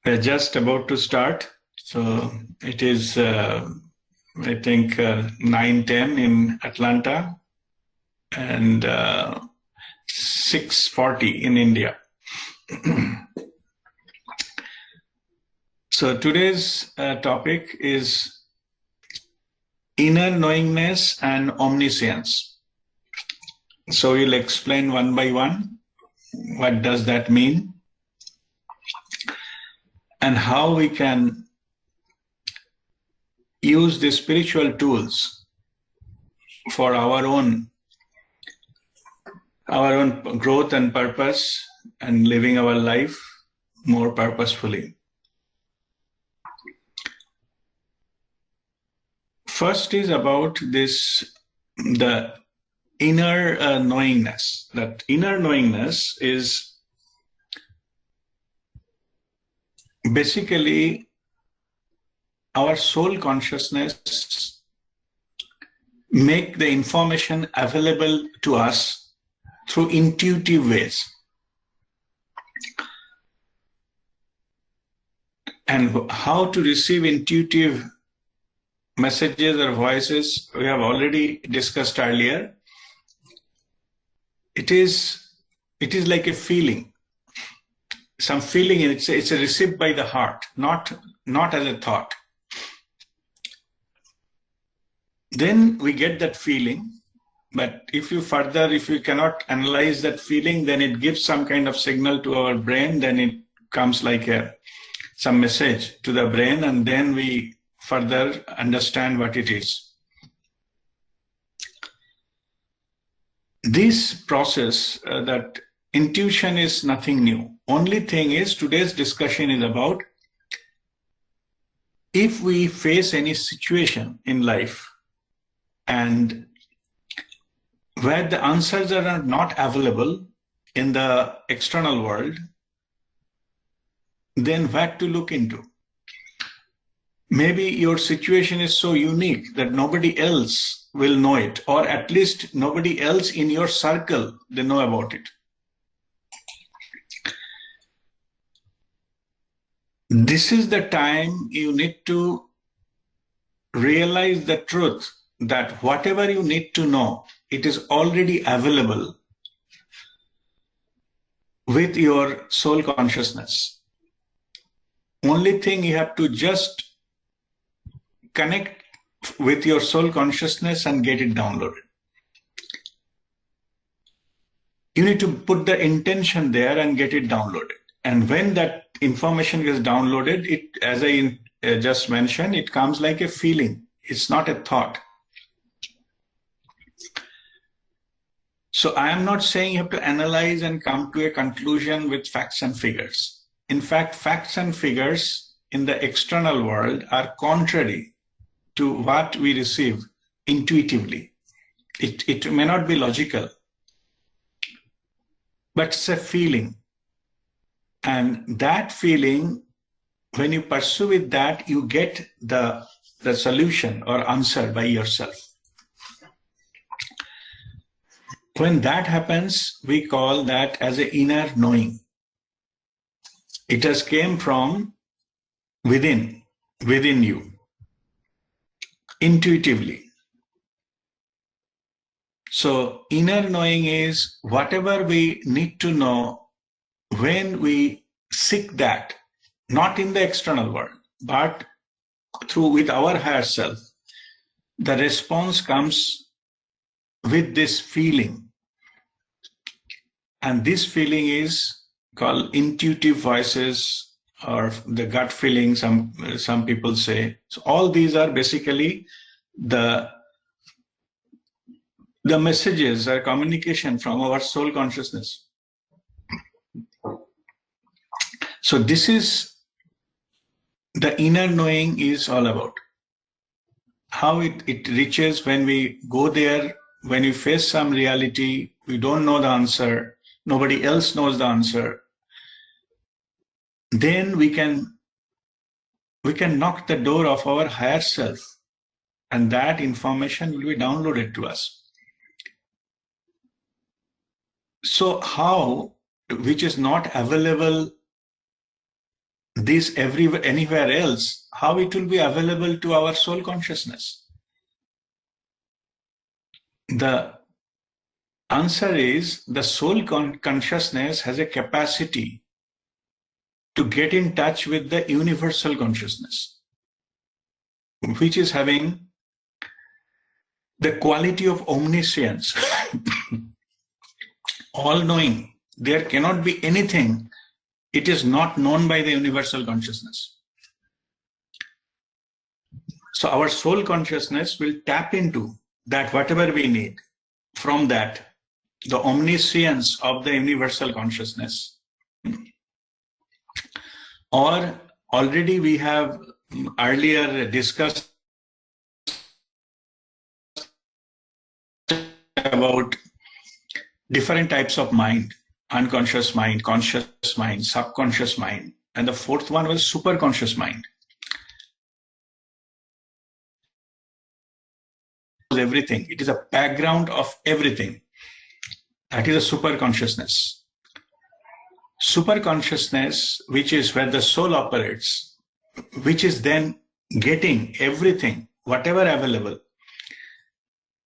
We're just about to start. So it is, I think, 9:10 in Atlanta and 6:40 in India. So today's topic is Inner Knowingness and Omniscience. So we'll explain one by one. What does that mean? And how we can use the spiritual tools for our own growth and purpose and living our life more purposefully. First is about the inner knowingness. That inner knowingness is basically our soul consciousness make the information available to us through intuitive ways. And how to receive intuitive messages or voices, we have already discussed earlier. It is like a feeling. Some feeling, it's a received by the heart, not as a thought. Then we get that feeling, but if you cannot analyze that feeling, then it gives some kind of signal to our brain, then it comes like some message to the brain, and then we further understand what it is. This process, that intuition is nothing new. Only thing is, today's discussion is about if we face any situation in life and where the answers are not available in the external world, then what to look into. Maybe your situation is so unique that nobody else will know it, or at least nobody else in your circle, they know about it. This is the time you need to realize the truth that whatever you need to know, it is already available with your soul consciousness. Only thing you have to just connect with your soul consciousness and get it downloaded. You need to put the intention there and get it downloaded. And when that information gets downloaded, it, as I just mentioned, it comes like a feeling. It's not a thought. So I am not saying you have to analyze and come to a conclusion with facts and figures. In fact, facts and figures in the external world are contrary to what we receive intuitively. It may not be logical, but it's a feeling. And that feeling, when you pursue with that, you get the solution or answer by yourself. When that happens, we call that as an inner knowing. It has came from within you, intuitively. So inner knowing is whatever we need to know when we seek that, not in the external world, but with our higher self. The response comes with this feeling. And this feeling is called intuitive voices or the gut feeling, some people say. So all these are basically the messages or communication from our soul consciousness. So this is the inner knowing is all about. How it reaches when we go there, when we face some reality, we don't know the answer, nobody else knows the answer, then we can knock the door of our higher self, and that information will be downloaded to us. So how, which is not available this anywhere else, how it will be available to our soul consciousness? The answer is the soul consciousness has a capacity to get in touch with the universal consciousness, which is having the quality of omniscience, all-knowing. There cannot be anything it is not known by the universal consciousness. So our soul consciousness will tap into that, whatever we need from that, the omniscience of the universal consciousness. Or already we have earlier discussed about different types of mind: unconscious mind, conscious mind, subconscious mind, and the fourth one was superconscious mind. Everything, it is a background of everything. That is a super consciousness. Super consciousness, which is where the soul operates, which is then getting everything, whatever available,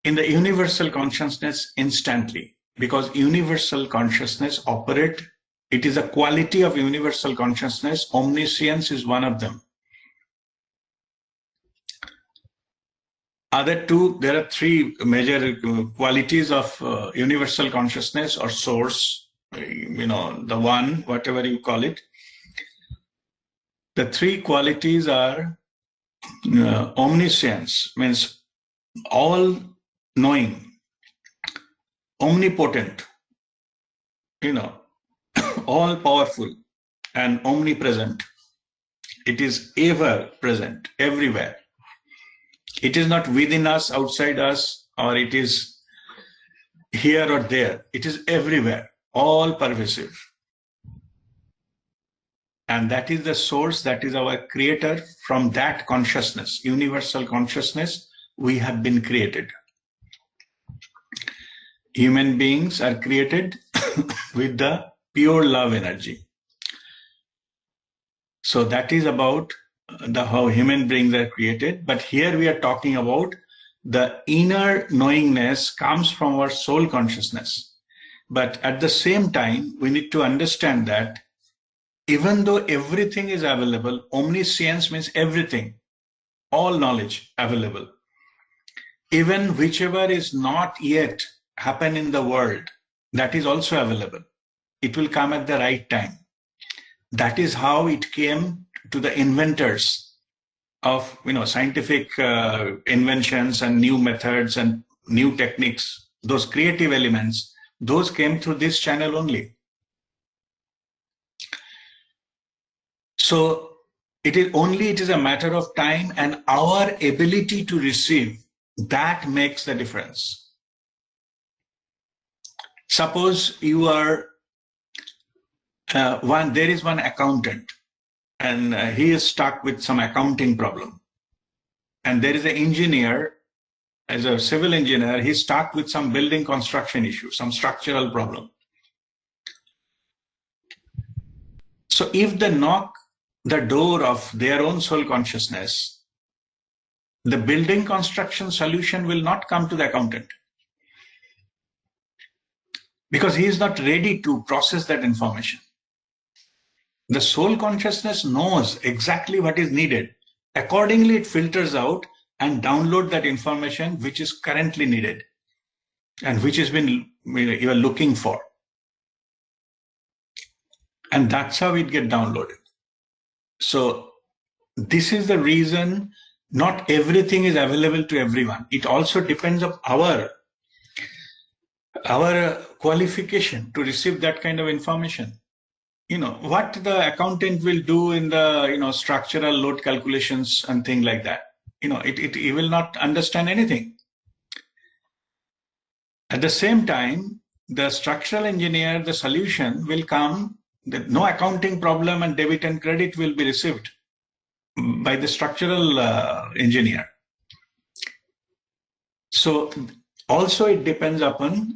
in the universal consciousness instantly. Because universal consciousness operate, it is a quality of universal consciousness. Omniscience is one of them. Other two, there are three major qualities of universal consciousness or source, the one, whatever you call it. The three qualities are omniscience, means all knowing, omnipotent, all powerful, and omnipresent. It is ever present, everywhere. It is not within us, outside us, or it is here or there. It is everywhere, all pervasive. And that is the source, that is our creator. From that consciousness, universal consciousness, we have been created. Human beings are created with the pure love energy. So that is about how human beings are created. But here we are talking about the inner knowingness comes from our soul consciousness. But at the same time, we need to understand that even though everything is available, omniscience means everything, all knowledge available. Even whichever is not yet happen in the world, that is also available. It will come at the right time. That is how it came to the inventors of scientific inventions and new methods and new techniques. Those creative elements, those came through this channel only. So it is a matter of time, and our ability to receive, that makes the difference. Suppose you are there is one accountant, and he is stuck with some accounting problem. And there is an engineer, as a civil engineer, he's stuck with some building construction issue, some structural problem. So if they knock the door of their own soul consciousness, the building construction solution will not come to the accountant, because he is not ready to process that information. The soul consciousness knows exactly what is needed. Accordingly, it filters out and download that information which is currently needed and which has been you are looking for. And that's how it gets downloaded. So this is the reason not everything is available to everyone. It also depends on our qualification to receive that kind of information. What the accountant will do in the structural load calculations and things like that, he will not understand anything. At the same time, the structural engineer, the solution will come that no accounting problem and debit and credit will be received by the structural engineer. So also it depends upon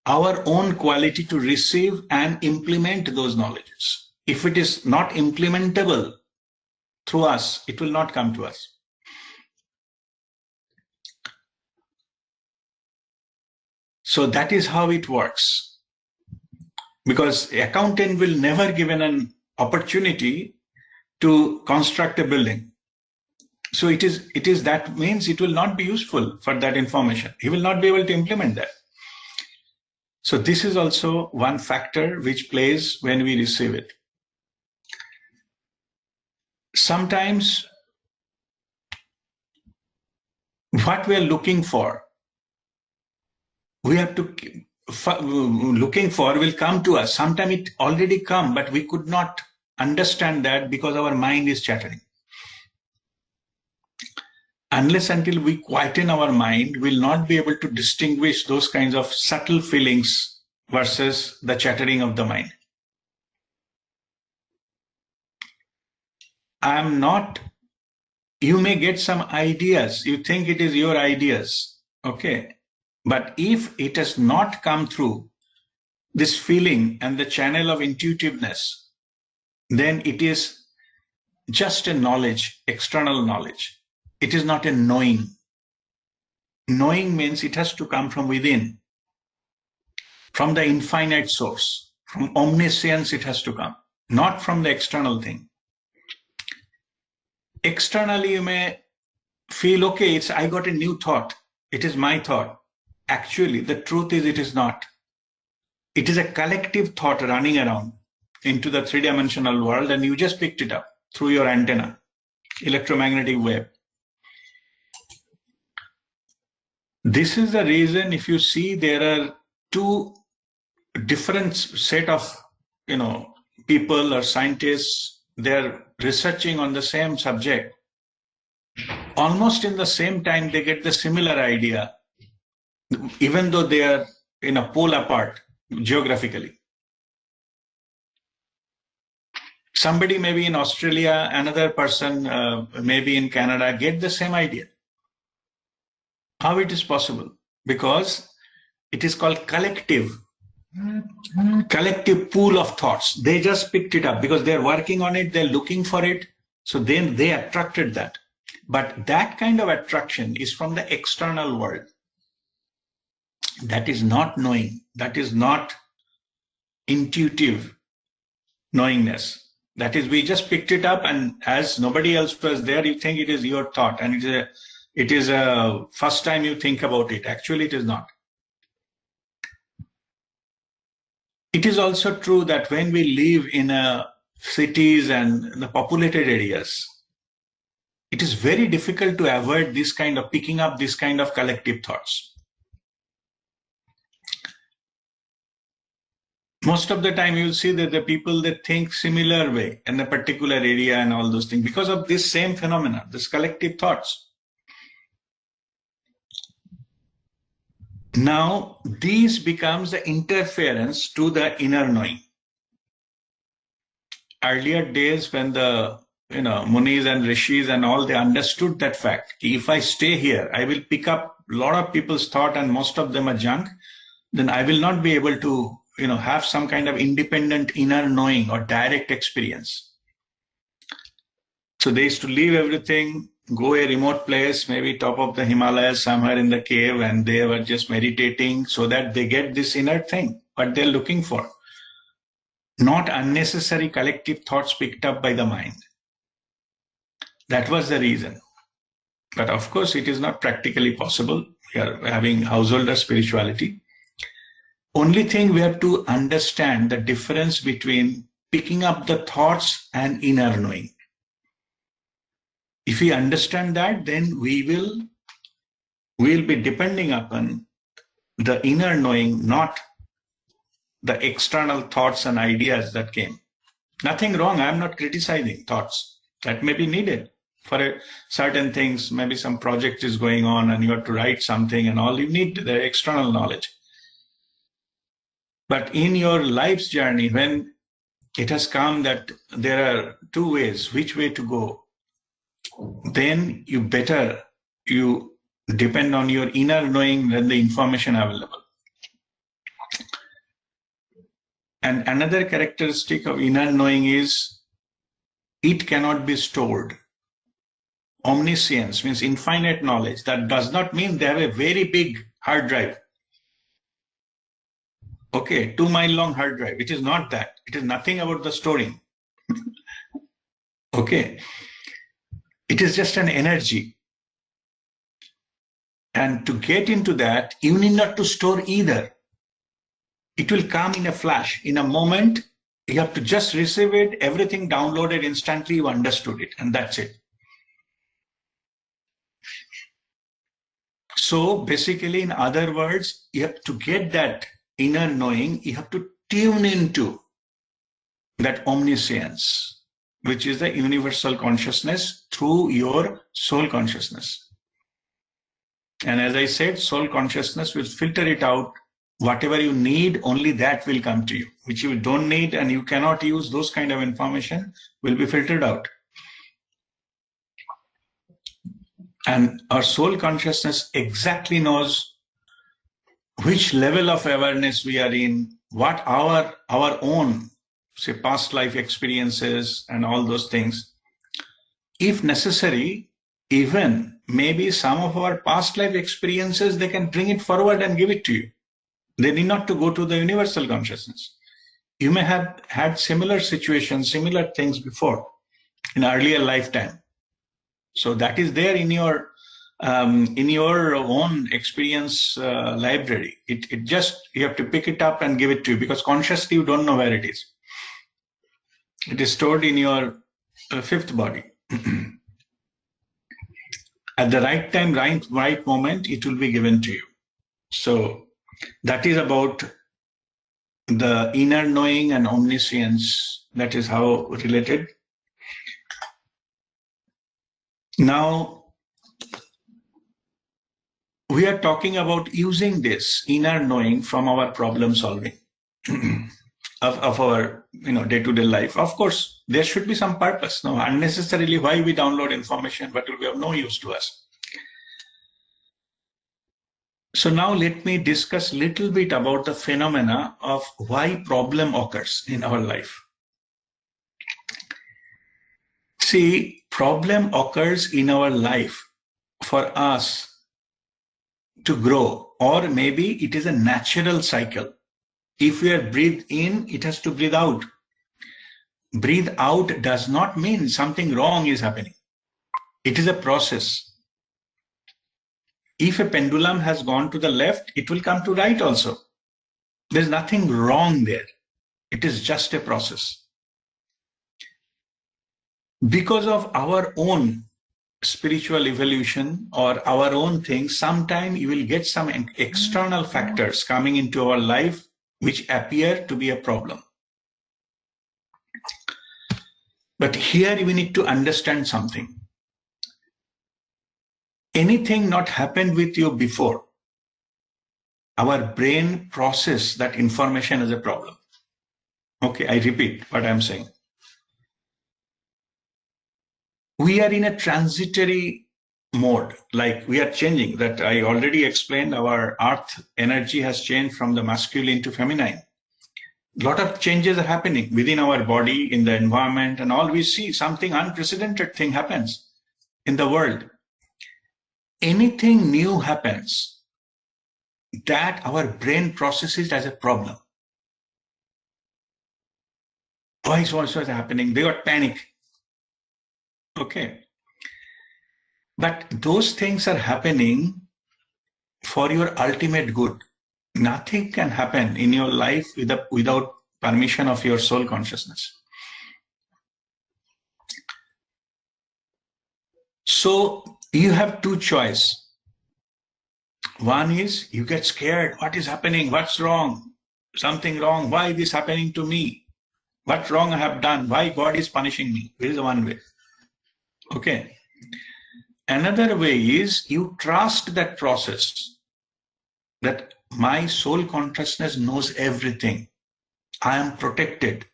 our own quality to receive and implement those knowledges. if it is not implementable through us, it will not come to us. So that is how it works. Because accountant will never given an opportunity to construct a building. So it is that means it will not be useful for that information. He will not be able to implement that. So this is also one factor which plays when we receive it. Sometimes what we are looking for, we have to looking for will come to us. Sometimes it already come, but we could not understand that because our mind is chattering. Unless until we quieten our mind, we'll not be able to distinguish those kinds of subtle feelings versus the chattering of the mind. You may get some ideas, you think it is your ideas, okay? But if it has not come through this feeling and the channel of intuitiveness, then it is just a knowledge, external knowledge. It is not a knowing. Knowing means it has to come from within, from the infinite source, from omniscience it has to come, not from the external thing. Externally you may feel, okay, I got a new thought, it is my thought. Actually, the truth is it is not. It is a collective thought running around into the three-dimensional world, and you just picked it up through your antenna, electromagnetic wave. This is the reason, if you see, there are two different set of people or scientists, they're researching on the same subject. Almost in the same time they get the similar idea, even though they are in a pole apart geographically. Somebody maybe in Australia, another person maybe in Canada, get the same idea. How it is possible? Because it is called collective pool of thoughts. They just picked it up because they're working on it, they're looking for it, so then they attracted that. But that kind of attraction is from the external world. That is not knowing. That is not intuitive knowingness. That is, we just picked it up, and as nobody else was there, you think it is your thought, and it is a first time you think about it. Actually, it is not. It is also true that when we live in cities and the populated areas, it is very difficult to avoid this kind of picking up this kind of collective thoughts. Most of the time you'll see that the people that think similar way in a particular area and all those things because of this same phenomena, this collective thoughts. Now, these becomes the interference to the inner knowing. Earlier days when the Munis and Rishis and all, they understood that fact. If I stay here, I will pick up a lot of people's thought and most of them are junk, then I will not be able to have some kind of independent inner knowing or direct experience. So they used to leave everything, go a remote place, maybe top of the Himalayas, somewhere in the cave, and they were just meditating so that they get this inner thing, what they're looking for. Not unnecessary collective thoughts picked up by the mind. That was the reason. But of course, it is not practically possible. We are having householder spirituality. Only thing we have to understand the difference between picking up the thoughts and inner knowing. If we understand that, then we'll be depending upon the inner knowing, not the external thoughts and ideas that came. Nothing wrong. I'm not criticizing thoughts. That may be needed for certain things. Maybe some project is going on and you have to write something and all. You need the external knowledge. But in your life's journey, when it has come that there are two ways, which way to go, then you depend on your inner knowing than the information available. And another characteristic of inner knowing is it cannot be stored. Omniscience means infinite knowledge. That does not mean they have a very big hard drive. Okay, 2-mile long hard drive. It is not that. It is nothing about the storing. Okay. It is just an energy. And to get into that, you need not to store either. It will come in a flash, in a moment. You have to just receive it, everything downloaded instantly, you understood it, and that's it. So basically, in other words, you have to get that inner knowing, you have to tune into that omniscience, which is the universal consciousness through your soul consciousness. And as I said, soul consciousness will filter it out. Whatever you need, only that will come to you. Which you don't need and you cannot use, those kind of information will be filtered out. And our soul consciousness exactly knows which level of awareness we are in, what our own, say, past life experiences and all those things. If necessary, even maybe some of our past life experiences, they can bring it forward and give it to you. They need not to go to the universal consciousness. You may have had similar situations, similar things before in earlier lifetime. So that is there in your own experience library. It just, you have to pick it up and give it to you, because consciously you don't know where it is. It is stored in your fifth body. At the right time, right moment, it will be given to you. So that is about the inner knowing and omniscience. That is how related. Now, we are talking about using this inner knowing from our problem solving of our day-to-day life. Of course, there should be some purpose. No, unnecessarily why we download information, but it will be of no use to us. So now let me discuss a little bit about the phenomena of why problem occurs in our life. See, problem occurs in our life for us to grow, or maybe it is a natural cycle. If we are breathed in, it has to breathe out. Breathe out does not mean something wrong is happening. It is a process. If a pendulum has gone to the left, it will come to right also. There's nothing wrong there. It is just a process. Because of our own spiritual evolution or our own things, sometimes you will get some external factors coming into our life which appear to be a problem. But here we need to understand something. Anything not happened with you before, our brain process that information as a problem. Okay, I repeat what I'm saying. We are in a transitory mode, like we are changing. That I already explained, our earth energy has changed from the masculine to feminine. A lot of changes are happening within our body, in the environment, and all. We see something unprecedented thing happens in the world. Anything new happens that our brain processes as a problem. Why is also happening? They got panic. Okay. But those things are happening for your ultimate good. Nothing can happen in your life without permission of your soul consciousness. So you have two choices. One is you get scared. What is happening? What's wrong? Something wrong. Why is this happening to me? What wrong I have done? Why God is punishing me? This is one way. Okay. Another way is you trust that process, that my soul consciousness knows everything. I am protected.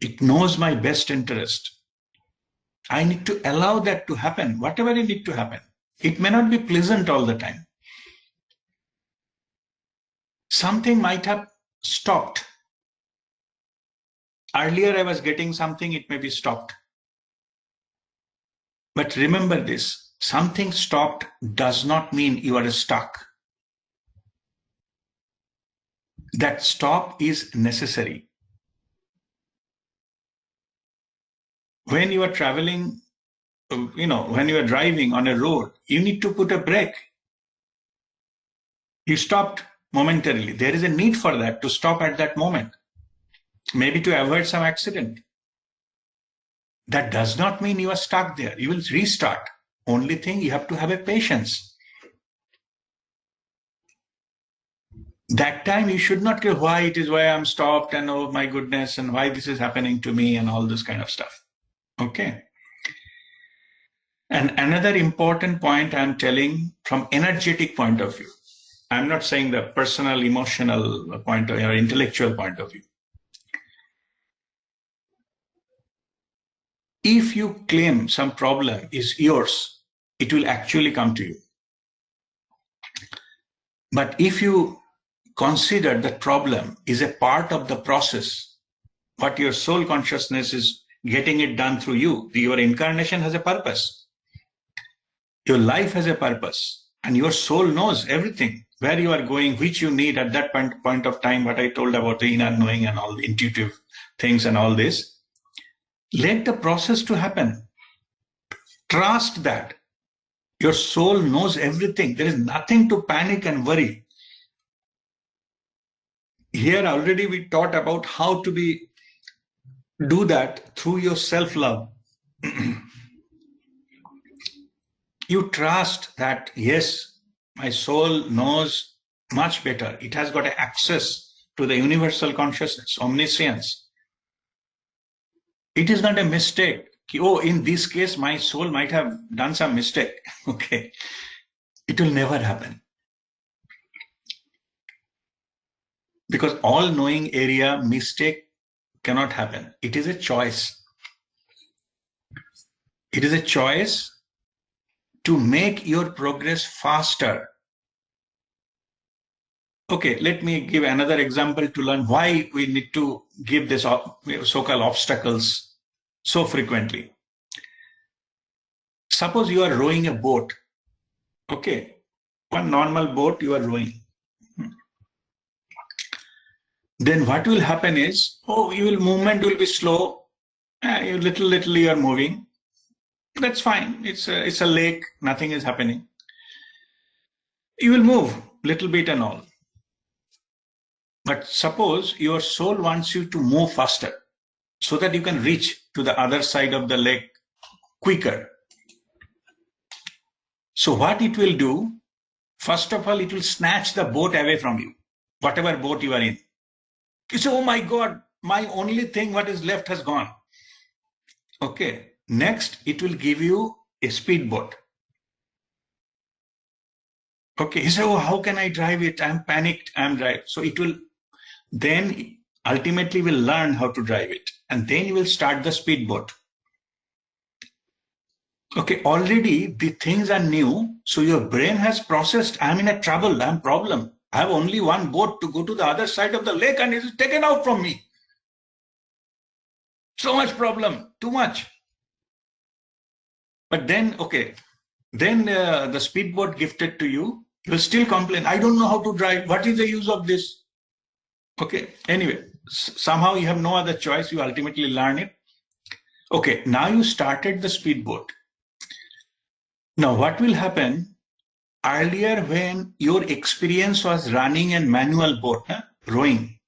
It knows my best interest. I need to allow that to happen, whatever it need to happen. It may not be pleasant all the time. Something might have stopped. Earlier I was getting something, it may be stopped. But remember this, something stopped does not mean you are stuck. That stop is necessary. When you are traveling, when you are driving on a road, you need to put a brake. You stopped momentarily. There is a need for that, to stop at that moment. Maybe to avoid some accident. That does not mean you are stuck there. You will restart. Only thing, you have to have a patience. That time you should not care why I'm stopped and oh my goodness and why this is happening to me and all this kind of stuff. Okay. And another important point I'm telling from energetic point of view. I'm not saying the personal, emotional point of view or intellectual point of view. If you claim some problem is yours, it will actually come to you. But if you consider the problem is a part of the process, what your soul consciousness is getting it done through you, your incarnation has a purpose. Your life has a purpose, and your soul knows everything, where you are going, which you need at that point of time, what I told about the inner knowing and all the intuitive things and all this. Let the process to happen. Trust that. Your soul knows everything. There is nothing to panic and worry. Here already we taught about how to do that through your self-love. You trust that, yes, my soul knows much better. It has got access to the universal consciousness, omniscience. It is not a mistake. Oh, in this case, my soul might have done some mistake. Okay. It will never happen. Because all knowing area, mistake cannot happen. It is a choice. It is a choice to make your progress faster. Okay, let me give another example to learn why we need to give this so-called obstacles so frequently. Suppose you are rowing a boat. Okay, one normal boat you are rowing. Then what will happen is, your movement will be slow. Little you are moving. That's fine. It's a lake. Nothing is happening. You will move little bit and all. But suppose your soul wants you to move faster so that you can reach to the other side of the lake quicker. So what it will do, first of all, it will snatch the boat away from you, whatever boat you are in. You say, oh my God, my only thing what is left has gone. Okay. Next, it will give you a speedboat. Okay. You say, oh, how can I drive it? I'm panicked. I'm driving. So it will then ultimately will learn how to drive it. And then you will start the speedboat. Okay. Already the things are new. So your brain has processed, I'm in a trouble. I'm problem. I have only one boat to go to the other side of the lake and it is taken out from me. So much problem. Too much. But then, okay. Then the speedboat gifted to you, you'll still complain. I don't know how to drive. What is the use of this? Okay. Anyway, somehow you have no other choice. You ultimately learn it. Okay. Now you started the speedboat. Now what will happen? Earlier when your experience was running a manual boat, rowing.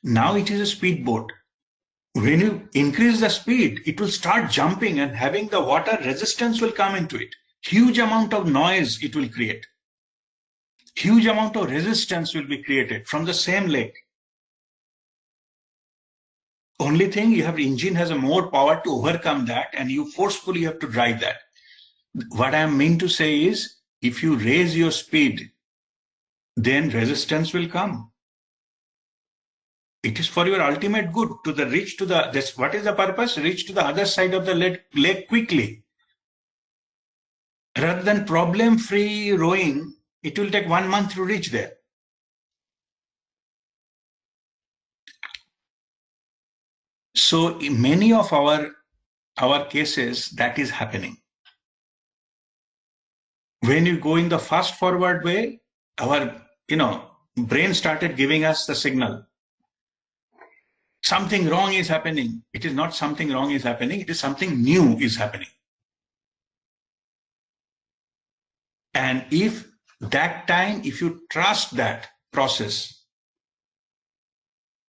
Now it is a speedboat. When you increase the speed, it will start jumping and having the water resistance will come into it. Huge amount of noise it will create. Huge amount of resistance will be created from the same lake. Only thing, you have engine has a more power to overcome that and you forcefully have to drive that. What I mean to say is, if you raise your speed, then resistance will come. It is for your ultimate good to the reach to the, this, what is the purpose? Reach to the other side of the lake quickly. Rather than problem-free rowing, it will take 1 month to reach there. So in many of our cases, that is happening. When you go in the fast forward way, our brain started giving us the signal. Something wrong is happening. It is not something wrong is happening. It is something new is happening. And if you trust that process,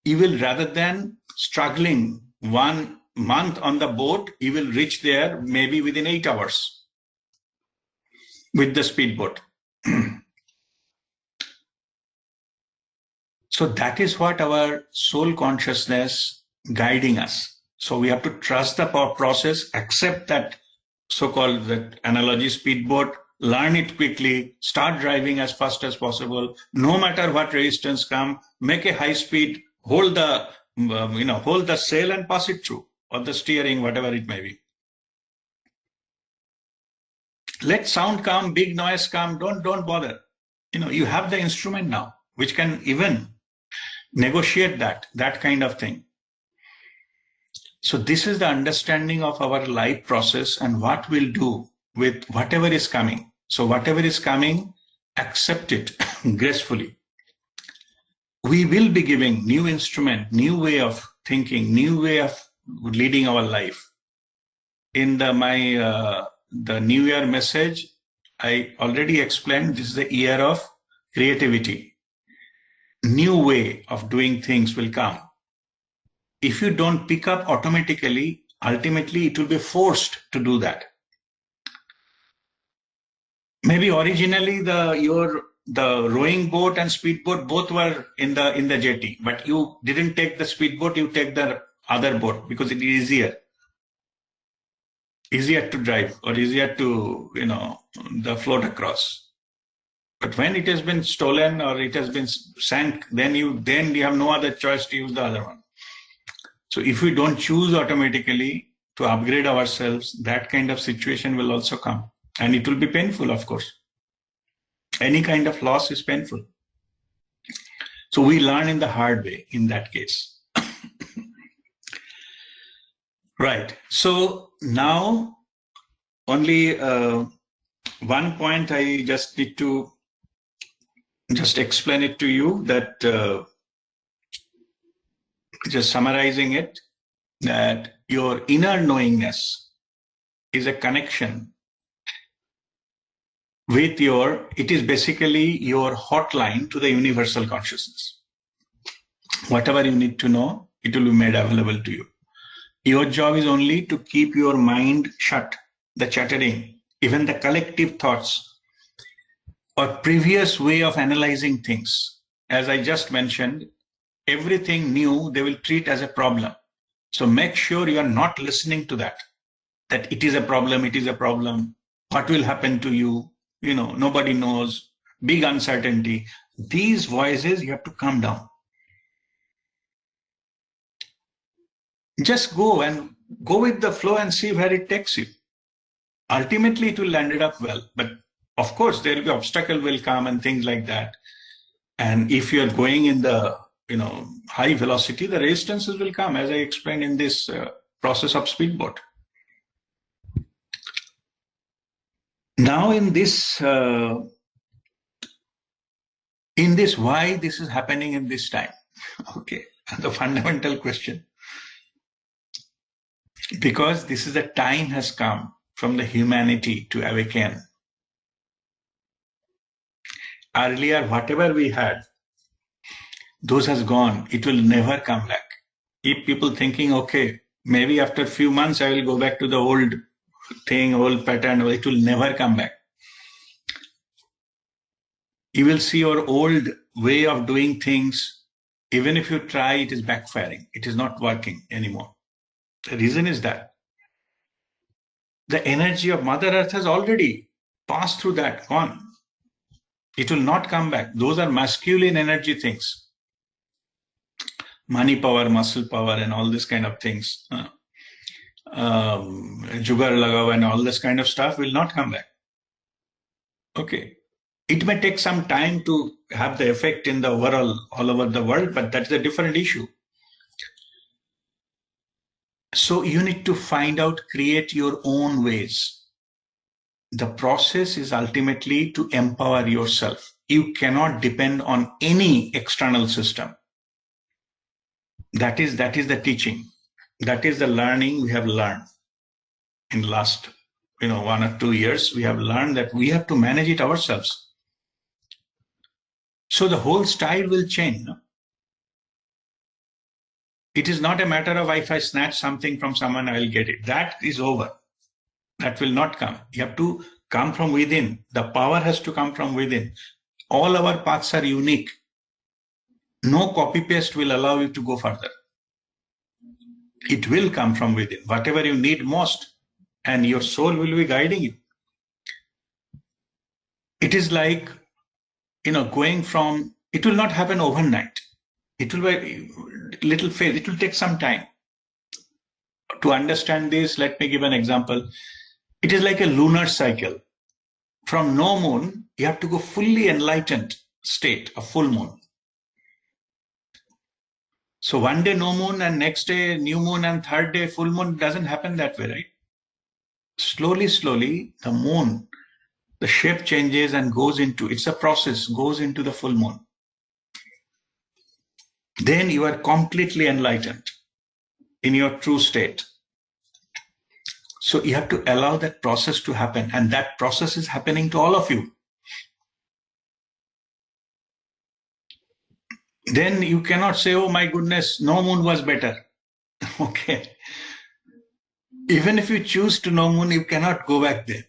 you will, rather than struggling 1 month on the boat, you will reach there maybe within 8 hours with the speedboat. So that is what our soul consciousness guiding us. So we have to trust the process, accept that so-called that analogy speedboat, learn it quickly, start driving as fast as possible, no matter what resistance come, make a high speed, hold the sail and pass it through, or the steering, whatever it may be. Let sound come, big noise come, don't bother. You have the instrument now, which can even negotiate that kind of thing. So this is the understanding of our life process and what we'll do with whatever is coming. So whatever is coming, accept it gracefully. We will be giving new instrument, new way of thinking, new way of leading our life. In the New Year message, I already explained this is the year of creativity. New way of doing things will come. If you don't pick up automatically, ultimately it will be forced to do that. Maybe originally the rowing boat and speedboat both were in the jetty, but you didn't take the speedboat, you take the other boat because it is easier to drive or easier to the float across. But when it has been stolen or it has been sank, then you have no other choice to use the other one. So if we don't choose automatically to upgrade ourselves, that kind of situation will also come. And it will be painful, of course. Any kind of loss is painful. So we learn in the hard way in that case. Right. So now only one point I just need to just explain it to you, that just summarizing it, that your inner knowingness is a connection with it is basically your hotline to the universal consciousness. Whatever you need to know, it will be made available to you. Your job is only to keep your mind shut, the chattering, even the collective thoughts or previous way of analyzing things. As I just mentioned, everything new they will treat as a problem. So make sure you are not listening to that it is a problem, what will happen to you, nobody knows, big uncertainty. These voices, you have to calm down. Just go with the flow and see where it takes you. Ultimately, it will land it up well. But of course, there will be obstacle will come and things like that. And if you're going in the high velocity, the resistances will come, as I explained in this process of speedboat. Now in this why this is happening in this time? Okay, the fundamental question. Because this is the time has come from the humanity to awaken. Earlier, whatever we had, those has gone. It will never come back. If people thinking, okay, maybe after a few months I will go back to the old thing, old pattern, it will never come back. You will see your old way of doing things. Even if you try, it is backfiring. It is not working anymore. The reason is that the energy of Mother Earth has already passed through that, gone. It will not come back. Those are masculine energy things. Money power, muscle power, and all this kind of things. Jugar lagao and all this kind of stuff will not come back. Okay. It may take some time to have the effect in the overall, all over the world, but that's a different issue. So you need to find out, create your own ways. The process is ultimately to empower yourself. You cannot depend on any external system. That is the teaching. That is the learning we have learned in the last 1 or 2 years. We have learned that we have to manage it ourselves. So the whole style will change. No? It is not a matter of if I snatch something from someone, I will get it. That is over. That will not come. You have to come from within. The power has to come from within. All our paths are unique. No copy paste will allow you to go further. It will come from within, whatever you need most, and your soul will be guiding you. It is like, going from, it will not happen overnight. It will be little phase. It will take some time. To understand this, let me give an example. It is like a lunar cycle. From no moon, you have to go fully enlightened state, a full moon. So one day no moon and next day new moon and third day full moon. Doesn't happen that way, right? Slowly, the moon, the shape changes and goes into, it's a process, goes into the full moon. Then you are completely enlightened in your true state. So you have to allow that process to happen, and that process is happening to all of you. Then you cannot say, oh my goodness, no moon was better. Okay. Even if you choose to no moon, you cannot go back there.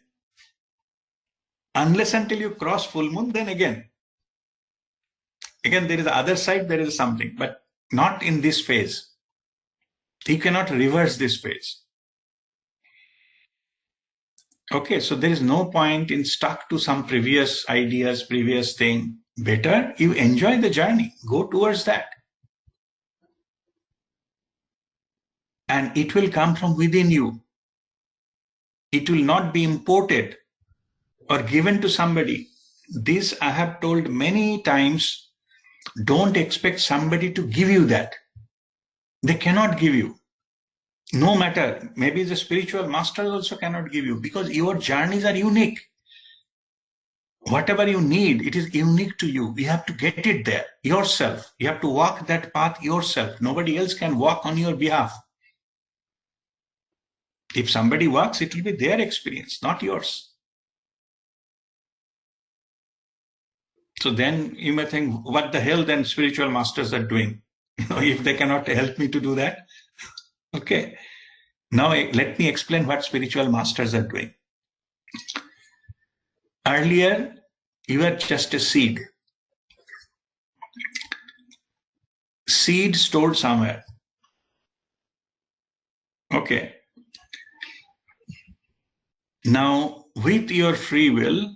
Unless until you cross full moon, then again there is the other side, there is something, but not in this phase. You cannot reverse this phase. Okay, so there is no point in stuck to some previous ideas, previous thing. Better you enjoy the journey, go towards that. And it will come from within you. It will not be imported or given to somebody. This I have told many times. Don't expect somebody to give you that. They cannot give you. No matter, maybe the spiritual masters also cannot give you, because your journeys are unique. Whatever you need, it is unique to you. You have to get it there yourself. You have to walk that path yourself. Nobody else can walk on your behalf. If somebody walks, it will be their experience, not yours. So then you may think, what the hell then spiritual masters are doing? If they cannot help me to do that. Okay. Now let me explain what spiritual masters are doing. Earlier, you were just a seed. Seed stored somewhere. Okay. Now, with your free will,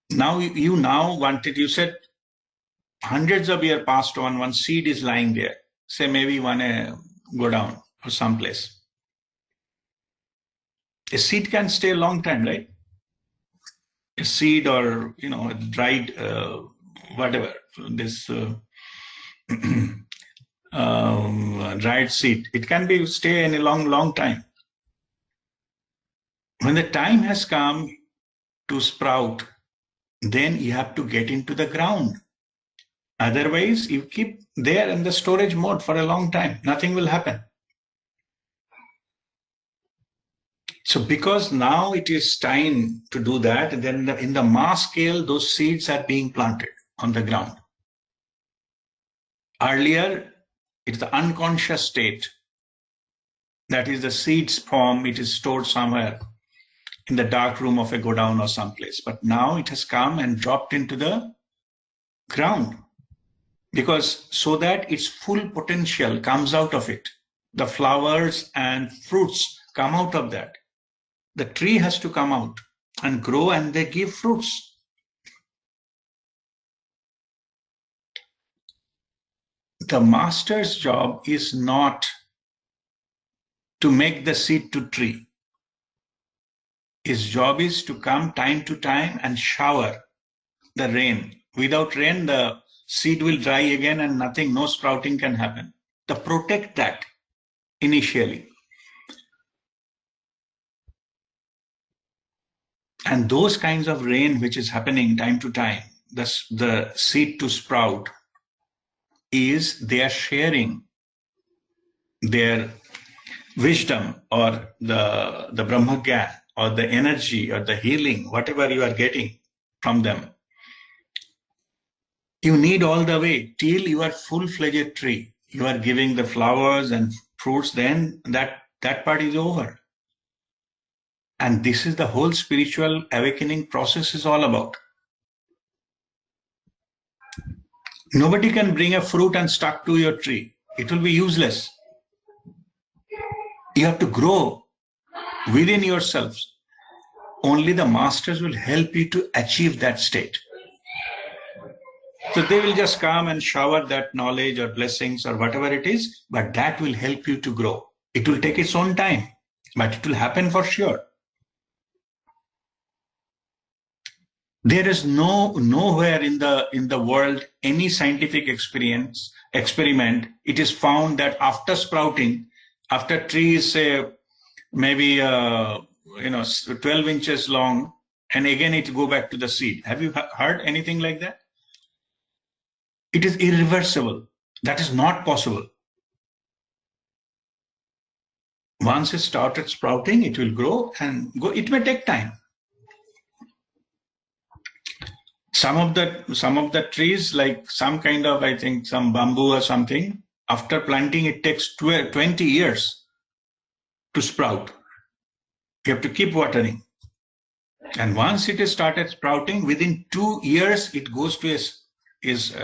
you wanted, you said, hundreds of years passed on, one seed is lying there. Say maybe you want to go down or someplace. A seed can stay a long time, right? A seed or, a dried, whatever, this dried seed. It can stay in a long time. When the time has come to sprout, then you have to get into the ground. Otherwise, you keep there in the storage mode for a long time. Nothing will happen. So because now it is time to do that, then in the mass scale, those seeds are being planted on the ground. Earlier, it's the unconscious state. That is the seed's form. It is stored somewhere in the dark room of a godown or someplace. But now it has come and dropped into the ground, because so that its full potential comes out of it. The flowers and fruits come out of that. The tree has to come out and grow, and they give fruits. The master's job is not to make the seed to tree. His job is to come time to time and shower the rain. Without rain, the seed will dry again and no sprouting can happen. To protect that. initially. And those kinds of rain which is happening time to time, the seed to sprout, is they are sharing their wisdom or the Brahmagyan or the energy or the healing, whatever you are getting from them. You need all the way till you are full-fledged tree. You are giving the flowers and fruits, then that part is over. And this is the whole spiritual awakening process is all about. Nobody can bring a fruit and stuck to your tree. It will be useless. You have to grow within yourselves. Only the masters will help you to achieve that state. So they will just come and shower that knowledge or blessings or whatever it is, but that will help you to grow. It will take its own time, but it will happen for sure. There is nowhere in the world any scientific experiment. It is found that after sprouting, after tree is maybe 12 inches long, and again it go back to the seed. Have you heard anything like that? It is irreversible. That is not possible. Once it started sprouting, it will grow and go. It may take time. Some of the trees, like some kind of, I think, some bamboo or something, after planting, it takes 20 years to sprout. You have to keep watering. And once it has started sprouting, within 2 years, it goes to its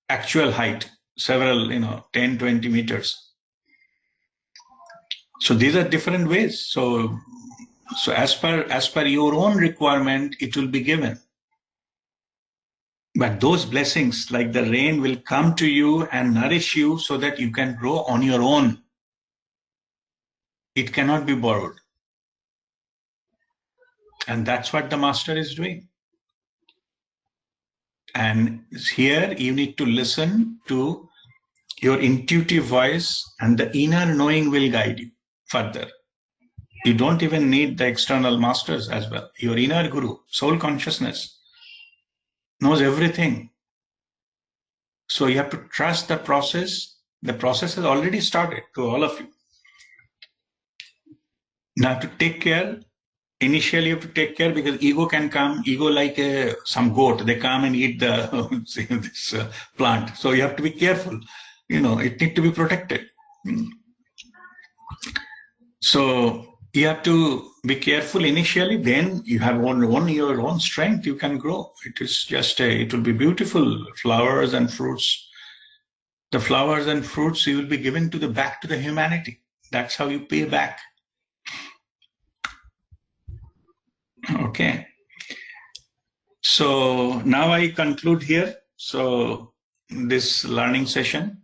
actual height, several, 10, 20 meters. So these are different ways. So as per your own requirement, it will be given. But those blessings, like the rain, will come to you and nourish you so that you can grow on your own. It cannot be borrowed. And that's what the master is doing. And here you need to listen to your intuitive voice, and the inner knowing will guide you further. You don't even need the external masters as well. Your inner guru, soul consciousness, knows everything. So you have to trust the process. The process has already started to all of you. Now to take care, initially you have to take care, because ego can come, ego like some goat, they come and eat this plant. So you have to be careful. It needs to be protected. So you have to be careful initially, then you have your own strength, you can grow. It is just it will be beautiful flowers and fruits. The flowers and fruits you will be given back to the humanity. That's how you pay back. Okay. So now I conclude here. So this learning session.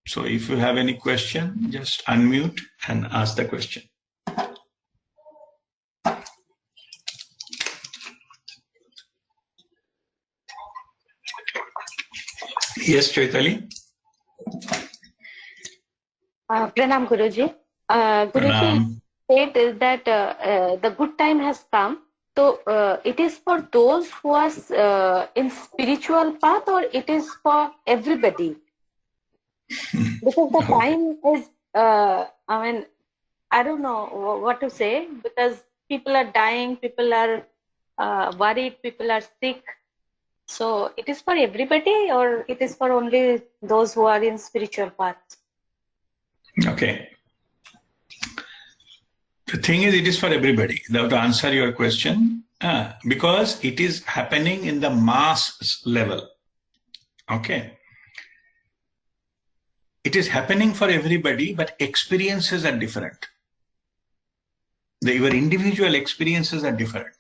So if you have any question, just unmute and ask the question. Yes, Chaitali. Pranam, Guruji. Guruji said that the good time has come. So it is for those who are in spiritual path, or it is for everybody? Because the time is, I don't know what to say, because people are dying, people are worried, people are sick. So it is for everybody, or it is for only those who are in spiritual path? Okay. The thing is, it is for everybody. Now, to answer your question, because it is happening in the mass level. Okay. It is happening for everybody, but experiences are different. Your individual experiences are different.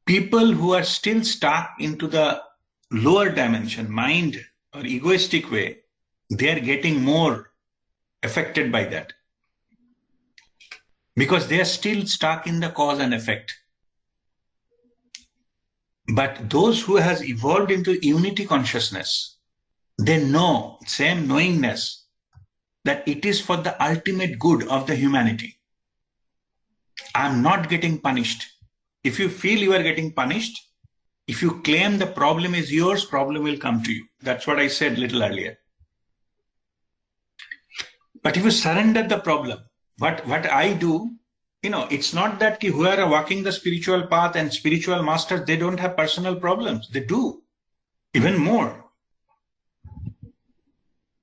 People who are still stuck into the lower dimension, mind or egoistic way, they are getting more affected by that. Because they are still stuck in the cause and effect. But those who has evolved into unity consciousness, they know same knowingness. that it is for the ultimate good of the humanity. I'm not getting punished. If you feel you are getting punished, if you claim the problem is yours, problem will come to you. That's what I said a little earlier. But if you surrender the problem, what I do, it's not that who are walking the spiritual path and spiritual masters, they don't have personal problems. They do, even more.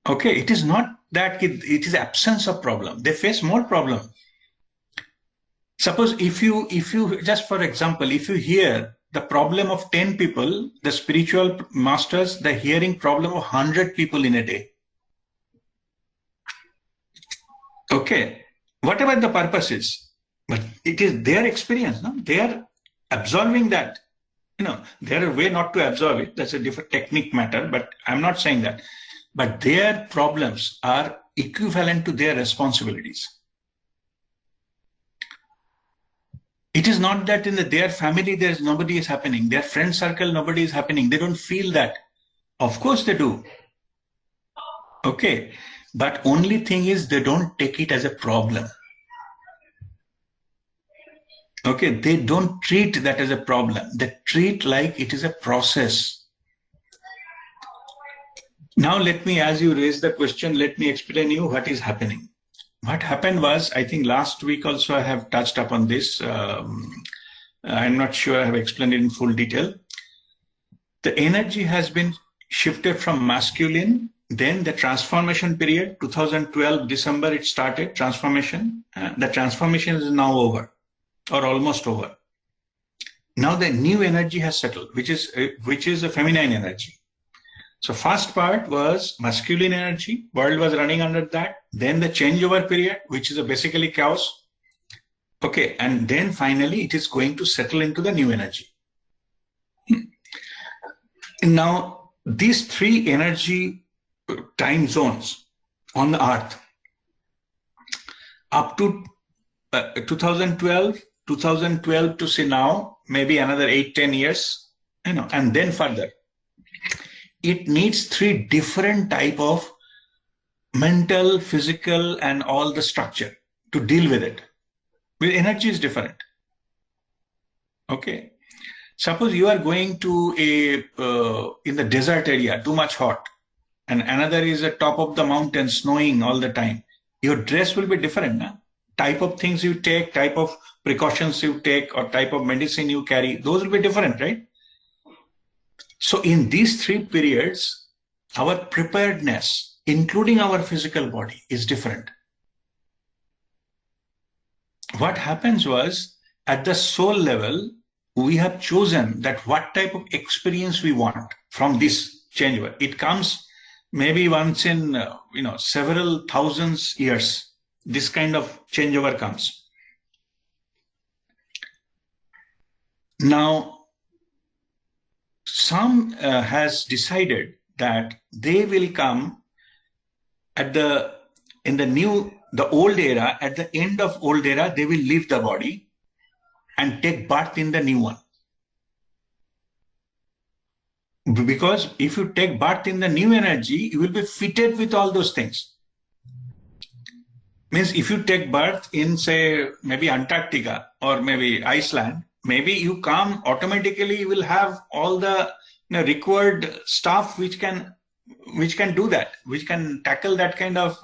Okay, it is not that it is absence of problem. They face more problem. Suppose if you just for example, if you hear the problem of 10 people, the spiritual masters, the hearing problem of 100 people in a day. Okay, whatever the purpose is, but it is their experience, no? They are absorbing that. There are a way not to absorb it. That's a different technique matter, but I'm not saying that. But their problems are equivalent to their responsibilities. It is not that in their family there's nobody is happening. Their friend circle, nobody is happening. They don't feel that. Of course they do. Okay. But only thing is they don't take it as a problem. Okay. They don't treat that as a problem. They treat like it is a process. Now let me, as you raise the question, let me explain you what is happening. What happened was, I think last week also I have touched upon this. I'm not sure I have explained it in full detail. The energy has been shifted from masculine, then the transformation period, 2012 December it started, transformation. The transformation is now over, or almost over. Now the new energy has settled, which is a feminine energy. So first part was masculine energy, world was running under that. Then the changeover period, which is basically chaos. Okay, and then finally it is going to settle into the new energy. Now, these three energy time zones on the earth, up to 2012 to say now, maybe another 8-10 years, and then further. It needs three different type of mental, physical, and all the structure to deal with it. With energy is different. Okay. Suppose you are going to in the desert area, too much hot, and another is at top of the mountain, snowing all the time. Your dress will be different, na? Type of things you take, type of precautions you take, or type of medicine you carry, those will be different, right? So in these three periods, our preparedness, including our physical body, is different. What happens was, at the soul level, we have chosen that what type of experience we want from this changeover. It comes maybe once in, several thousands years. This kind of changeover comes. Now, some has decided that they will come in the old era, at the end of old era, they will leave the body and take birth in the new one. Because if you take birth in the new energy, you will be fitted with all those things. Means if you take birth in, say, maybe Antarctica or maybe Iceland, maybe you come automatically, you will have all the required stuff which can do that, which can tackle that kind of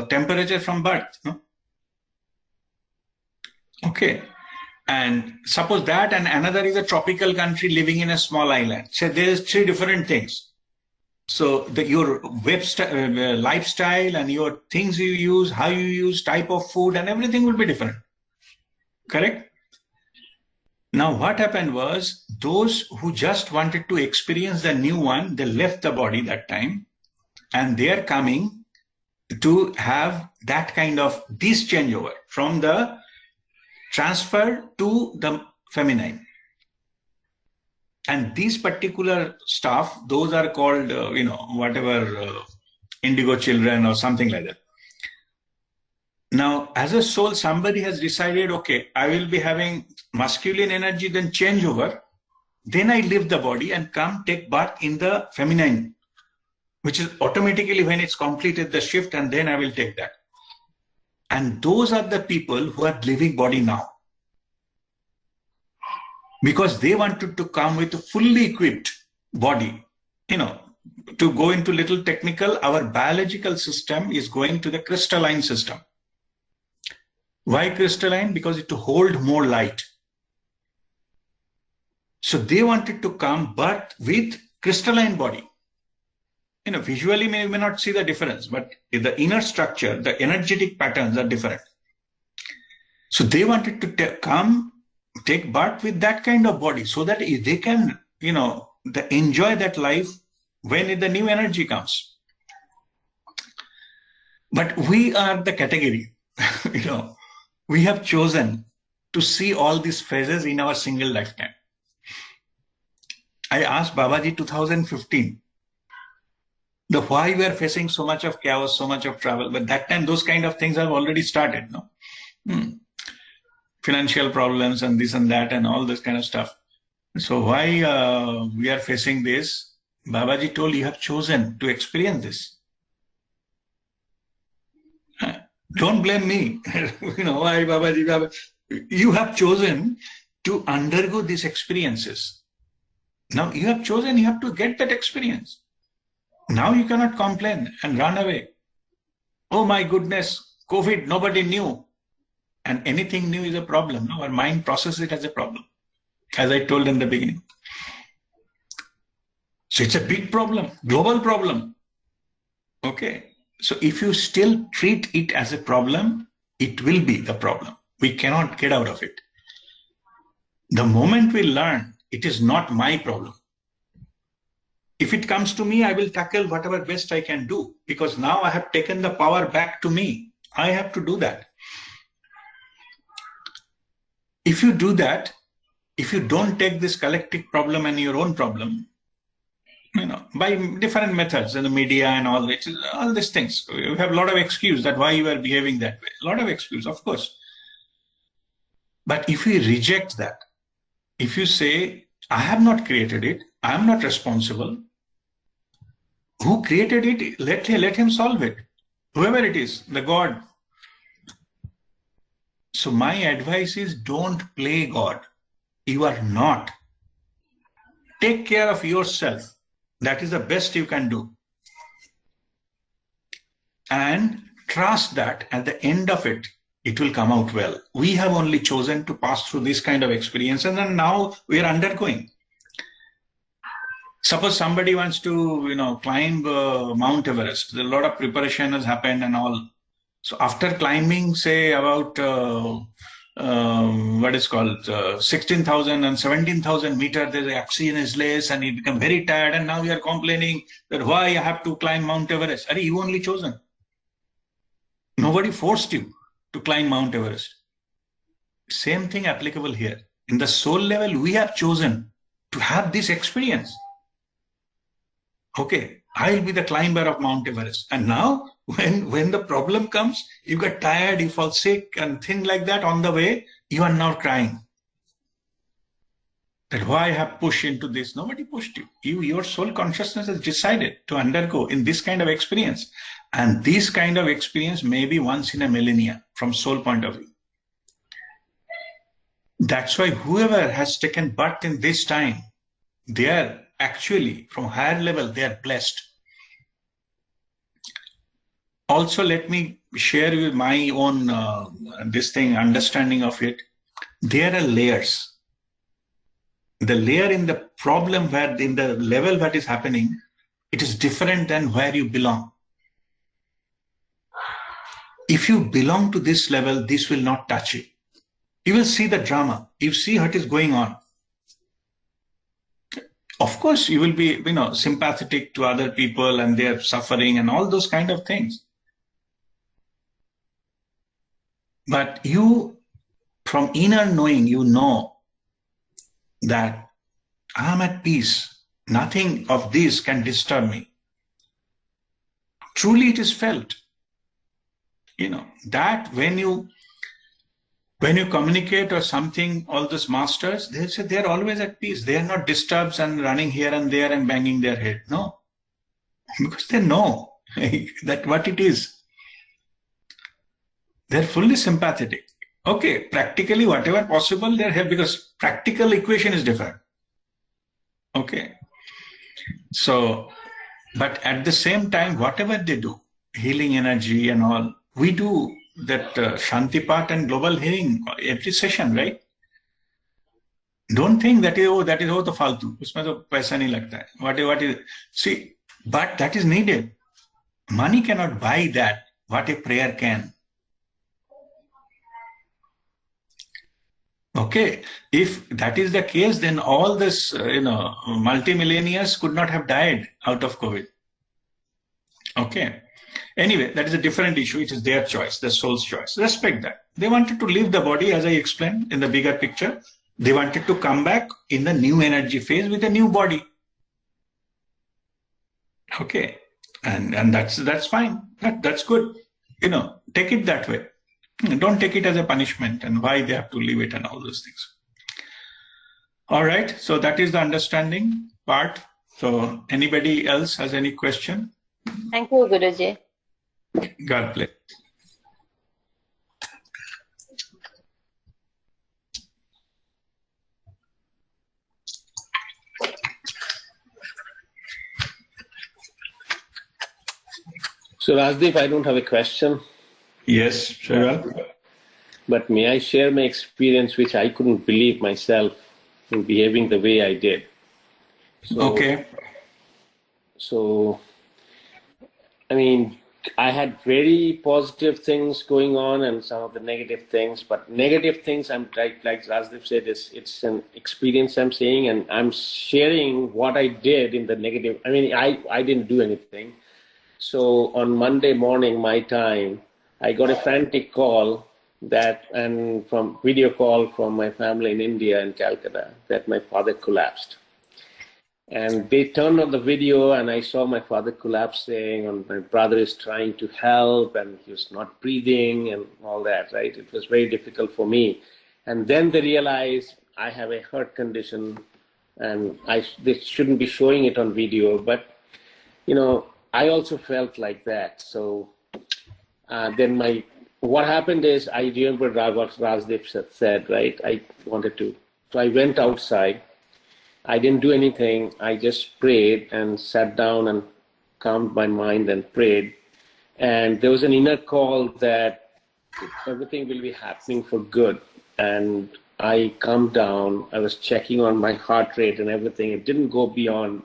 temperature from birth. No? Okay. And suppose that and another is a tropical country living in a small island. So there is three different things. So your lifestyle and your things you use, how you use, type of food and everything will be different. Correct? Now what happened was, those who just wanted to experience the new one, they left the body that time, and they are coming to have that kind of this changeover from the transfer to the feminine. And these particular stuff, those are called, indigo children or something like that. Now, as a soul, somebody has decided, okay, I will be having masculine energy, then changeover. Then I leave the body and come take birth in the feminine which is automatically when it's completed the shift, and then I will take that. And those are the people who are living body now. Because they wanted to come with a fully equipped body. To go into little technical, our biological system is going to the crystalline system. Why crystalline? Because it to hold more light. So they wanted to come, but with crystalline body. Visually we may not see the difference, but in the inner structure, the energetic patterns are different. So they wanted to come, take birth with that kind of body, so that they can, enjoy that life when the new energy comes. But we are the category, we have chosen to see all these phases in our single lifetime. I asked Babaji 2015, why we are facing so much of chaos, so much of travel, but that time those kind of things have already started, no? Financial problems and this and that and all this kind of stuff. So why we are facing this? Babaji told, you have chosen to experience this. Don't blame me. Why Babaji? You have chosen to undergo these experiences. Now you have chosen, you have to get that experience. Now you cannot complain and run away. Oh my goodness, COVID, nobody knew. And anything new is a problem. Our mind processes it as a problem, as I told in the beginning. So it's a big problem, global problem. Okay. So if you still treat it as a problem, it will be the problem. We cannot get out of it. The moment we learn, it is not my problem. If it comes to me, I will tackle whatever best I can do, because now I have taken the power back to me. I have to do that. If you do that, if you don't take this collective problem and your own problem, by different methods in the media and all these things, you have a lot of excuse that why you are behaving that way. A lot of excuse, of course. But if we reject that, if you say, I have not created it, I am not responsible. Who created it? Let him solve it. Whoever it is, the God. So my advice is, don't play God. You are not. Take care of yourself. That is the best you can do. And trust that at the end of it, it will come out well. We have only chosen to pass through this kind of experience, and then now we are undergoing. Suppose somebody wants to, climb Mount Everest. A lot of preparation has happened and all. So after climbing, say about 16,000 and 17,000 meters, the oxygen is less, and you become very tired. And now you are complaining that why I have to climb Mount Everest. Are you only chosen? Nobody forced you to climb Mount Everest. Same thing applicable here. In the soul level, we have chosen to have this experience. Okay, I'll be the climber of Mount Everest. And now, when the problem comes, you get tired, you fall sick, and things like that on the way, you are now crying. That why I have pushed into this? Nobody pushed you. Your soul consciousness has decided to undergo in this kind of experience. And this kind of experience may be once in a millennia from soul point of view. That's why whoever has taken birth in this time, they are actually from higher level, they are blessed. Also, let me share with my own understanding of it. There are layers. The layer in the problem where in the level that is happening, it is different than where you belong. If you belong to this level, this will not touch you. You will see the drama. You see what is going on. Of course, you will be, sympathetic to other people and their suffering and all those kind of things. But you, from inner knowing, you know that I am at peace. Nothing of this can disturb me. Truly it is felt. That when you communicate or something, all those masters, they say they are always at peace. They are not disturbed and running here and there and banging their head. No. because they know that what it is. They're fully sympathetic. Okay, practically whatever possible they're here, because practical equation is different. Okay. So, but at the same time, whatever they do, healing energy and all, we do that Shanti Path and global healing every session, right? Don't think that is the faltu. उसमें तो पैसा नहीं लगता है. What is, see, but that is needed. Money cannot buy that, what a prayer can. Okay, if that is the case, then all this, multimillionaires could not have died out of COVID. Okay. Anyway, that is a different issue. It is their choice, the soul's choice. Respect that. They wanted to leave the body, as I explained in the bigger picture. They wanted to come back in the new energy phase with a new body. Okay. And that's fine. That's good. Take it that way. Don't take it as a punishment and why they have to leave it and all those things. All right. So that is the understanding part. So anybody else has any question? Thank you, Guruji. God bless. So Rajdeep, I don't have a question. Yes, sure. But may I share my experience, which I couldn't believe myself in behaving the way I did. Okay. So, I mean, I had very positive things going on and some of the negative things, but negative things, I'm like Rajdeep said, it's an experience I'm saying, and I'm sharing what I did in the negative. I mean, I didn't do anything. So on Monday morning, my time, I got a frantic call and from video call from my family in India and Calcutta that my father collapsed. And they turned on the video and I saw my father collapsing and my brother is trying to help and he was not breathing and all that, right? It was very difficult for me. And then they realized I have a heart condition and they shouldn't be showing it on video, but I also felt like that. So then what happened is, I remember what Rajdeep said, right? So I went outside. I didn't do anything. I just prayed and sat down and calmed my mind and prayed. And there was an inner call that everything will be happening for good. And I calmed down. I was checking on my heart rate and everything. It didn't go beyond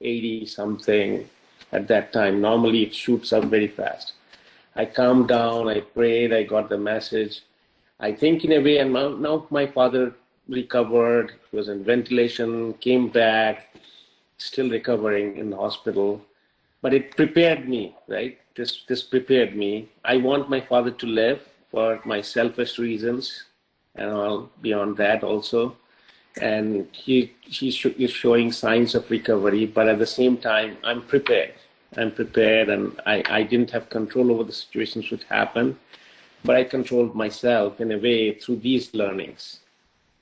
80 something at that time. Normally it shoots up very fast. I calmed down, I prayed, I got the message. I think in a way, and now my father recovered, he was in ventilation, came back, still recovering in the hospital. But it prepared me, right? This prepared me. I want my father to live for my selfish reasons and all beyond that also. And he is showing signs of recovery, but at the same time, I'm prepared. And I didn't have control over the situations which happened, but I controlled myself in a way through these learnings.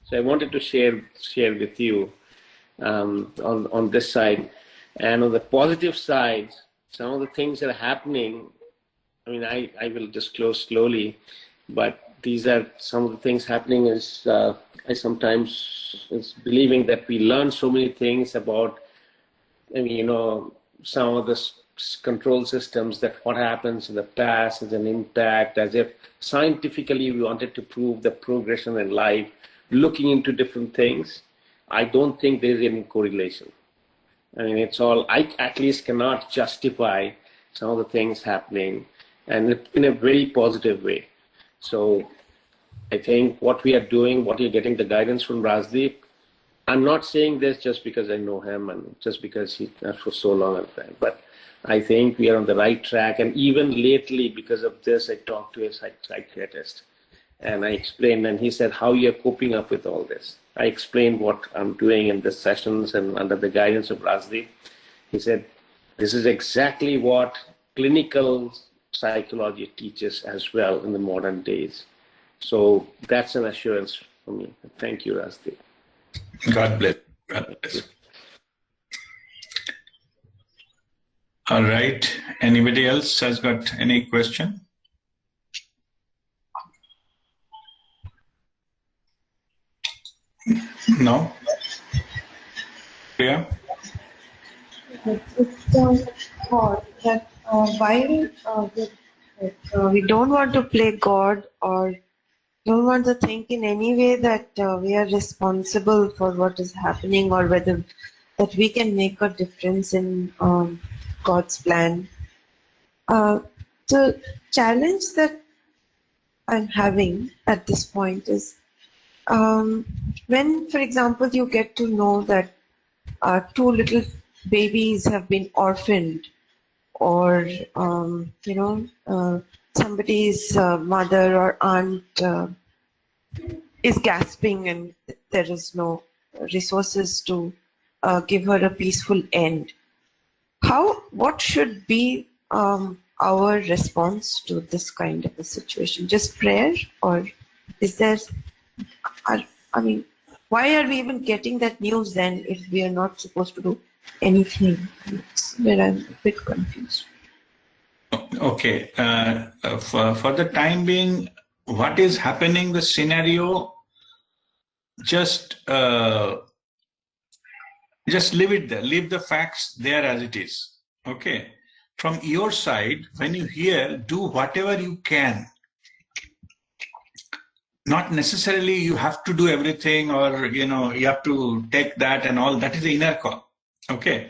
So I wanted to share with you on this side. And on the positive side, some of the things that are happening, I mean, I will disclose slowly, but these are some of the things happening is I sometimes is believing that we learn so many things about, some of the control systems, that what happens in the past is an impact, as if scientifically we wanted to prove the progression in life, looking into different things. I don't think there is any correlation. I mean, it's all, I at least cannot justify some of the things happening, and in a very positive way. So I think what we are doing, what you're getting the guidance from Rajdeep, I'm not saying this just because I know him and just because he's for so long, but I think we are on the right track. And even lately, because of this, I talked to a psychiatrist and I explained, and he said, how you're coping up with all this. I explained what I'm doing in the sessions and under the guidance of Rajdeep. He said, this is exactly what clinical psychology teaches as well in the modern days. So that's an assurance for me. Thank you, Rajdeep. God bless. God bless. All right. Anybody else has got any question? No? Yeah? It's thought that while we don't want to play God or don't want to think in any way that we are responsible for what is happening or whether that we can make a difference in God's plan. The challenge that I'm having at this point is when, for example, you get to know that two little babies have been orphaned, or somebody's mother or aunt is gasping and there is no resources to give her a peaceful end. What should be our response to this kind of a situation? Just prayer, or is there? I mean, why are we even getting that news then if we are not supposed to do anything? That's where I'm a bit confused. Okay. For the time being, what is happening, the scenario, just leave it there. Leave the facts there as it is. Okay. From your side, when you hear, do whatever you can. Not necessarily you have to do everything, or you have to take that and all. That is the inner call. Okay.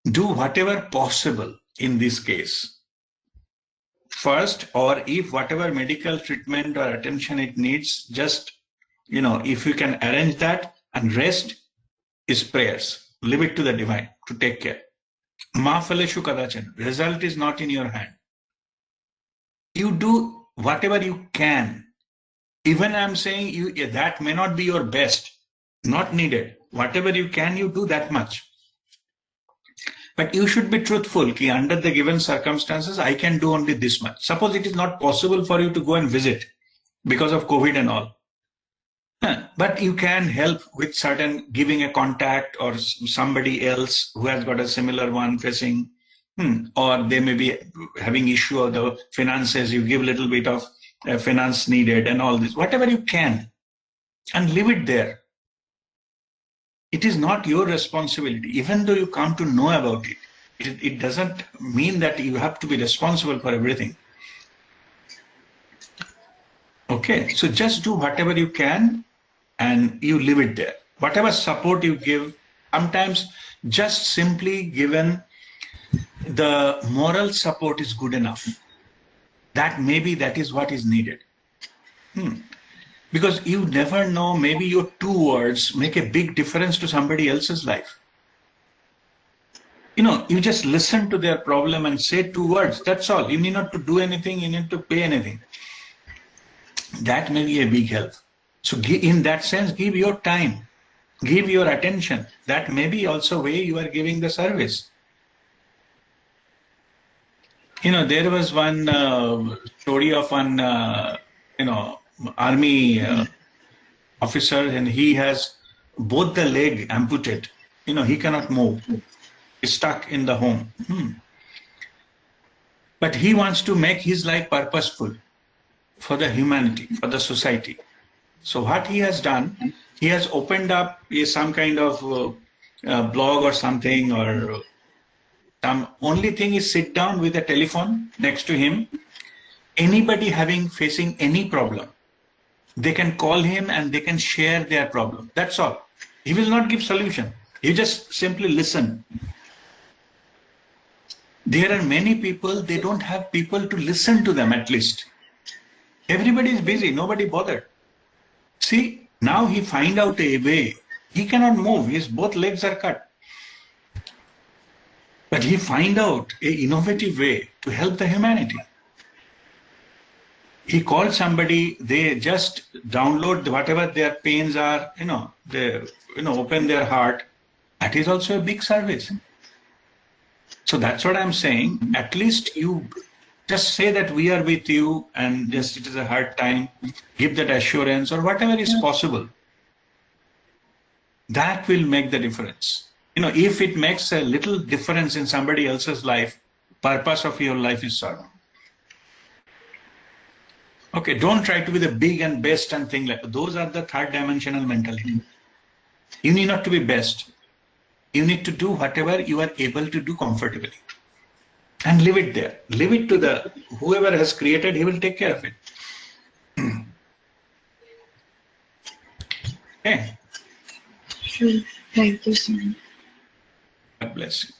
Do whatever possible in this case. First, or if whatever medical treatment or attention it needs, just, if you can arrange that, and rest is prayers. Leave it to the divine to take care. Ma phaleshu kadachan. Result is not in your hand. You do whatever you can. Even I'm saying that may not be your best, not needed. Whatever you can, you do that much. But you should be truthful. Ki under the given circumstances, I can do only this much. Suppose it is not possible for you to go and visit because of COVID and all. But you can help with certain, giving a contact or somebody else who has got a similar one facing, or they may be having issue of the finances. You give a little bit of finance needed and all this, whatever you can, and leave it there. It is not your responsibility, even though you come to know about it. It doesn't mean that you have to be responsible for everything. Okay, so just do whatever you can and you leave it there. Whatever support you give, sometimes just simply given the moral support is good enough. That is what is needed. Because you never know, maybe your two words make a big difference to somebody else's life. You just listen to their problem and say two words, that's all. You need not to do anything, you need to pay anything. That may be a big help. So in that sense, give your time, give your attention. That may be also way you are giving the service. There was one story of one, army officer, and he has both the leg amputated. He cannot move. He's stuck in the home. But he wants to make his life purposeful for the humanity, for the society. So what he has done, he has opened up some kind of blog or something, or only thing is sit down with a telephone next to him. Anybody facing any problem, they can call him and they can share their problem. That's all. He will not give solution. He just simply listen. There are many people, they don't have people to listen to them at least. Everybody is busy, nobody bothered. See, now he find out a way. He cannot move, his both legs are cut. But he find out an innovative way to help the humanity. He called somebody, they just download whatever their pains are, they open their heart. That is also a big service. So that's what I'm saying. At least you just say that we are with you, and just it is a hard time, give that assurance or whatever is possible. That will make the difference. If it makes a little difference in somebody else's life, purpose of your life is served. Okay, don't try to be the big and best and thing like that. Those are the third dimensional mentality. You need not to be best. You need to do whatever you are able to do comfortably. And leave it there. Leave it to whoever has created, he will take care of it. Okay. Sure. Thank you so much. God bless you.